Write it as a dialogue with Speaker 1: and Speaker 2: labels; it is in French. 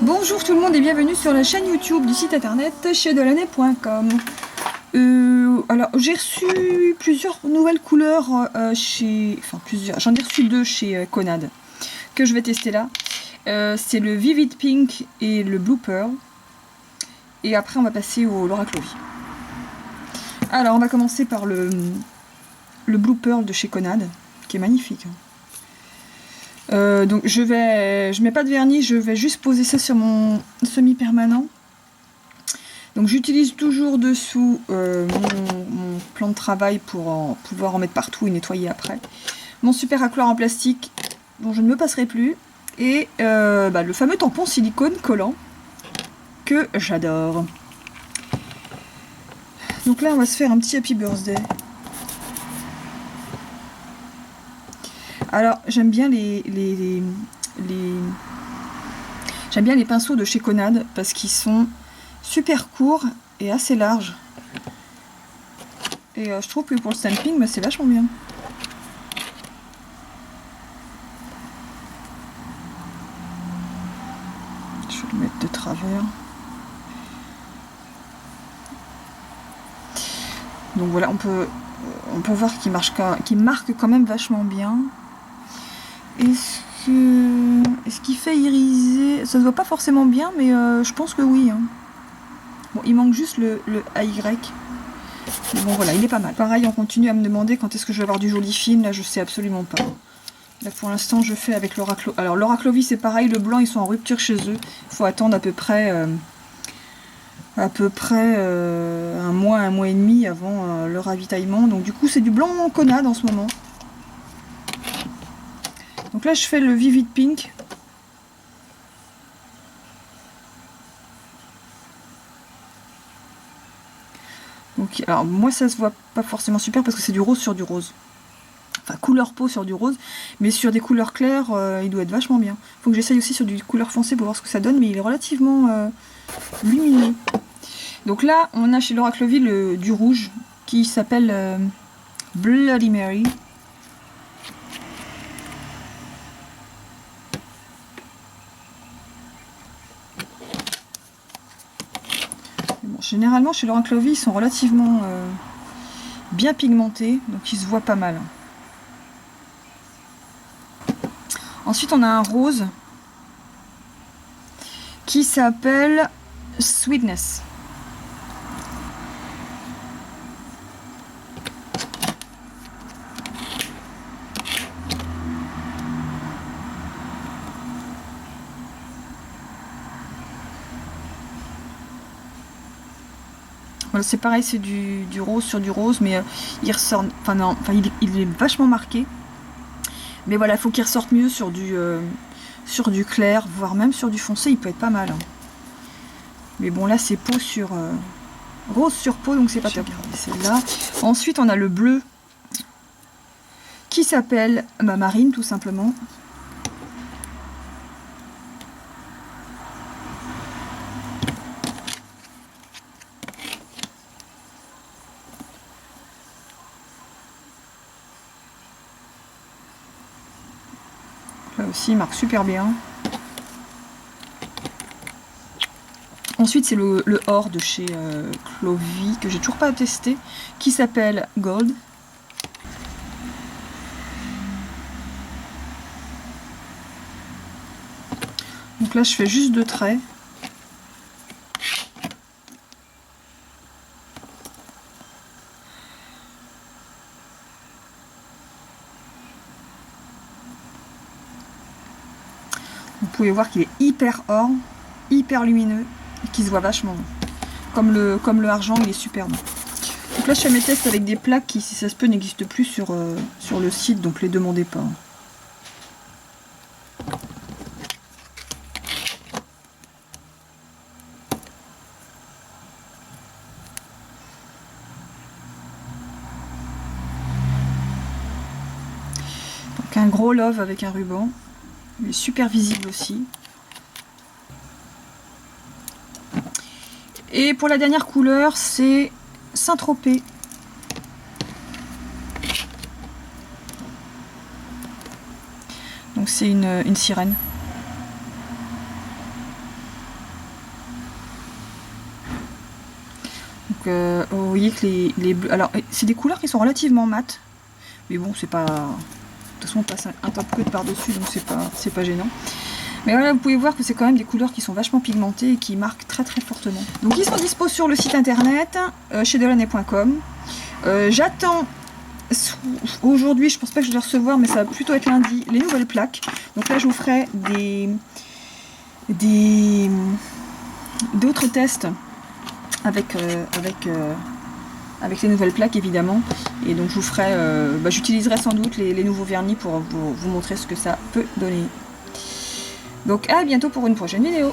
Speaker 1: Bonjour tout le monde et bienvenue sur la chaîne YouTube du site internet chez-delaunay.com. Alors j'ai reçu plusieurs nouvelles couleurs j'en ai reçu deux chez Conad que je vais tester là. C'est le Vivid Pink et le Blue Pearl. Et après on va passer au Laura Clovy. Alors on va commencer par le Blue Pearl de chez Conad, qui est magnifique. Donc je mets pas de vernis, je vais juste poser ça sur mon semi-permanent. Donc j'utilise toujours dessous mon plan de travail pour pouvoir en mettre partout et nettoyer après. Mon super racloir en plastique dont je ne me passerai plus. Et le fameux tampon silicone collant que j'adore. Donc là on va se faire un petit happy birthday. Alors j'aime bien j'aime bien les pinceaux de chez Conad parce qu'ils sont super courts et assez larges. Et je trouve que pour le stamping, c'est vachement bien. Je vais le mettre de travers. Donc voilà, on peut voir qu'il marque quand même vachement bien. Est-ce qu'il fait iriser? Ça se voit pas forcément bien, mais je pense que oui. Hein. Bon, il manque juste le AY. Mais bon, voilà, il est pas mal. Pareil, on continue à me demander quand est-ce que je vais avoir du joli film. Là, je sais absolument pas. Là, pour l'instant, je fais avec Laura Clovy. Alors, Laura Clovy, c'est pareil. Le blanc, ils sont en rupture chez eux. Il faut attendre à peu près un mois et demi avant le ravitaillement. Donc, du coup, c'est du blanc Conad en ce moment. Donc là, je fais le Vivid Pink. Donc, alors, moi, ça se voit pas forcément super parce que c'est du rose sur du rose. Enfin, couleur peau sur du rose. Mais sur des couleurs claires, il doit être vachement bien. Faut que j'essaye aussi sur du couleur foncée pour voir ce que ça donne. Mais il est relativement lumineux. Donc là, on a chez Laura Clovy du rouge qui s'appelle Bloody Mary. Généralement, chez Laura Clovy, ils sont relativement bien pigmentés, donc ils se voient pas mal. Ensuite, on a un rose qui s'appelle Sweetness. Voilà, c'est pareil, c'est du rose sur du rose, mais il ressort. Il est vachement marqué. Mais voilà, il faut qu'il ressorte mieux sur du clair, voire même sur du foncé, il peut être pas mal. Hein. Mais bon, là, c'est peau sur rose sur peau, donc c'est pas top. Celle-là. Ensuite, on a le bleu qui s'appelle Marine, tout simplement. Là aussi, il marque super bien. Ensuite, c'est le or de chez Clovy, que j'ai toujours pas testé, qui s'appelle Gold. Donc là, je fais juste 2 traits. Vous pouvez voir qu'il est hyper or, hyper lumineux, et qui se voit vachement. Comme le argent, il est superbe. Donc là, je fais mes tests avec des plaques qui, si ça se peut, n'existent plus sur le site, donc les demandez pas. Donc un gros love avec un ruban. Il est super visible aussi. Et pour la dernière couleur, c'est Saint-Tropez. Donc c'est une sirène. vous voyez que les bleus... Alors, c'est des couleurs qui sont relativement mates. Mais bon, c'est pas... De toute façon, on passe un top coat par-dessus, donc c'est pas gênant. Mais voilà, vous pouvez voir que c'est quand même des couleurs qui sont vachement pigmentées et qui marquent très très fortement. Donc ils sont dispo sur le site internet chez Delaney.com. J'attends aujourd'hui, je pense pas que je vais les recevoir, mais ça va plutôt être lundi, les nouvelles plaques. Donc là je vous ferai d'autres tests avec les nouvelles plaques évidemment. Et donc je vous ferai, j'utiliserai sans doute les nouveaux vernis pour vous montrer ce que ça peut donner. Donc à bientôt pour une prochaine vidéo.